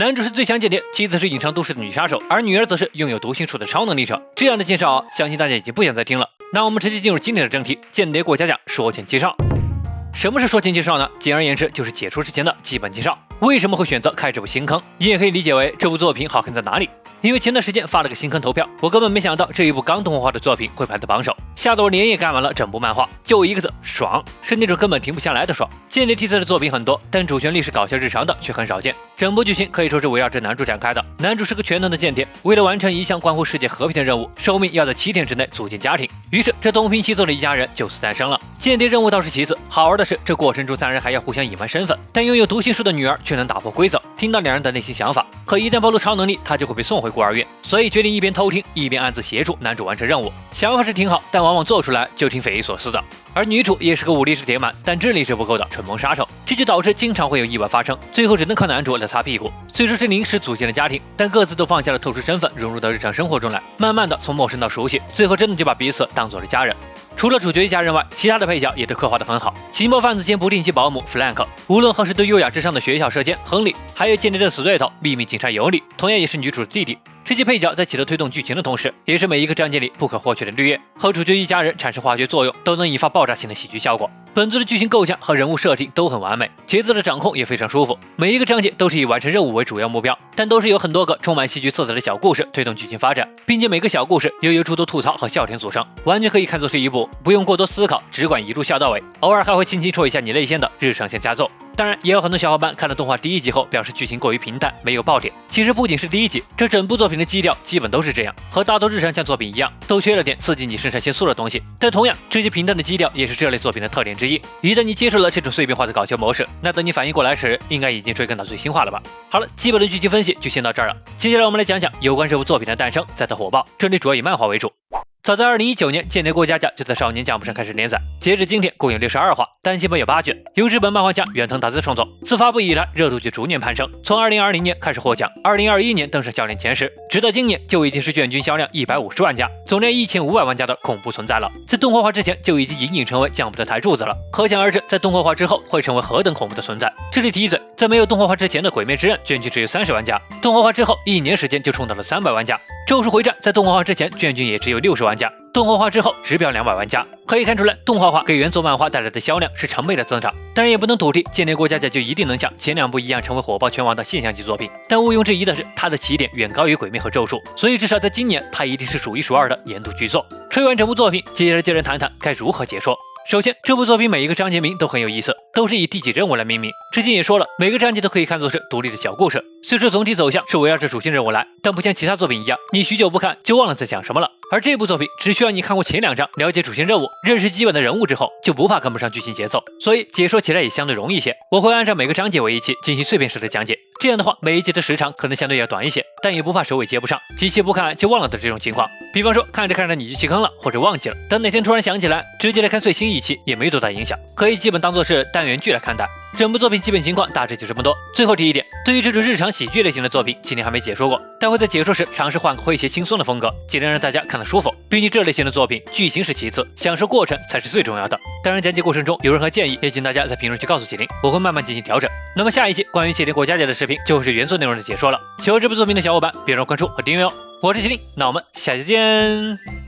男主是最强间谍，妻子是隐藏都市的女杀手，而女儿则是拥有读心术的超能力者。这样的介绍，相信大家已经不想再听了。那我们直接进入今天的正题，间谍过家家说前介绍。什么是说前介绍呢？简而言之就是解说之前的基本介绍。为什么会选择开这部新坑？也可以理解为这部作品好看在哪里。因为前段时间发了个新坑投票，我根本没想到这一部刚动画化的作品会排在榜首，吓得我连夜干完了整部漫画，就一个字爽，是那种根本停不下来的爽。间谍题材的作品很多，但主旋律是搞笑日常的却很少见。整部剧情可以说是围绕着男主展开的。男主是个全能的间谍，为了完成一项关乎世界和平的任务，寿命要在7天之内组建家庭。于是这东拼西凑的一家人就此诞生了。间谍任务倒是其次，好玩的是这过程中3人还要互相隐瞒身份，但拥有读心术的女儿却能打破规则，听到2人的内心想法。可一旦暴露超能力，她就会被送回孤儿院，所以决定一边偷听一边暗自协助男主完成任务。想法是挺好，但往往做出来就挺匪夷所思的。而女主也是个武力值点满但智力值不够的蠢萌杀手，这就导致经常会有意外发生，最后只能靠男主来擦屁股。虽说是临时组建了家庭，但各自都放下了特殊身份，融入到日常生活中来，慢慢的从陌生到熟悉，最后真的就把彼此当做了家人。除了主角一家人外，其他的配角也都刻画得很好。情报贩子兼不定期保姆 Frank， 无论何时都优雅至上的学校射箭亨利，还有间谍的死对头秘密警察尤里，同样也是女主的弟弟。这些配角在起到推动剧情的同时，也是每一个章节里不可或缺的绿叶，和主角一家人产生化学作用，都能引发爆炸性的喜剧效果。本作的剧情构架和人物设定都很完美，节奏的掌控也非常舒服。每一个章节都是以完成任务为主要目标，但都是有很多个充满戏剧色彩的小故事推动剧情发展，并且每个小故事又有诸多吐槽和笑点组成，完全可以看作是一部不用过多思考，只管一路笑到尾，偶尔还会轻轻戳一下你泪腺的日常向佳作。当然，也有很多小伙伴看了动画第1集后表示剧情过于平淡，没有爆点。其实不仅是第1集，这整部作品的基调基本都是这样，和大多日常向作品一样，都缺了点刺激你肾上腺素的东西。但同样，这些平淡的基调也是这类作品的特点之一。一旦你接受了这种碎片化的搞笑模式，那等你反应过来时，应该已经追赶到最新话了吧？好了，基本的剧情分析就先到这儿了。接下来我们来讲讲有关这部作品的诞生，再到火爆。这里主要以漫画为主。早在2019年，间谍过家家就在少年Jump上开始连载，截止今天共有62话，单行本有8卷，由日本漫画家远藤达哉创作。自发布以来，热度就逐年攀升，从2020年开始获奖，2021年登上销量前10，直到今年就已经是卷均销量150万加，总量1500万加的恐怖存在了。在动画化之前就已经隐隐成为Jump的台柱子了，可想而知，在动画化之后会成为何等恐怖的存在。这里提一嘴，在没有动画化之前的《鬼灭之刃》卷均只有30万加，动画化之后1年时间就冲到了300万加。《咒术回战》在动画化之前卷均也只有60万加，动画化之后直飙200万加。可以看出来，动画化给原作漫画带来的销量是成倍的增长。当然也不能笃定间谍过家家就一定能像前2部一样成为火爆全网的现象级作品，但毋庸置疑的是，它的起点远高于鬼灭和咒术，所以至少在今年它一定是数1数2的年度巨作。吹完整部作品，接着就来谈谈该如何解说。首先，这部作品每一个章节名都很有意思，都是以第几任务来命名。之前也说了，每个章节都可以看作是独立的小故事，虽说总体走向是围绕着主线任务来，但不像其他作品一样，你许久不看就忘了在讲什么了。而这部作品只需要你看过前2章，了解主线任务，认识基本的人物之后，就不怕跟不上剧情节奏，所以解说起来也相对容易一些。我会按照每个章节为一期进行碎片式的讲解，这样的话每一集的时长可能相对要短一些，但也不怕首尾接不上，几期不看就忘了的这种情况。比方说看着看着你就弃坑了，或者忘记了，等哪天突然想起来，直接来看最新一期也没多大影响，可以基本当做是单元剧来看待。整部作品基本情况大致就这么多。最后提一点，对于这种日常喜剧类型的作品，今天还没解说过，但会在解说时尝试换个诙谐轻松的风格，尽量让大家看得舒服。毕竟这类型的作品，剧情是其次，享受过程才是最重要的。当然，讲解过程中有任何建议，也请大家在评论区告诉麒麟，我会慢慢进行调整。那么下一期关于间谍过家家的视频，就会是原作内容的解说了。喜欢这部作品的小伙伴，别忘了关注和订阅哦。我是麒麟，那我们下期见。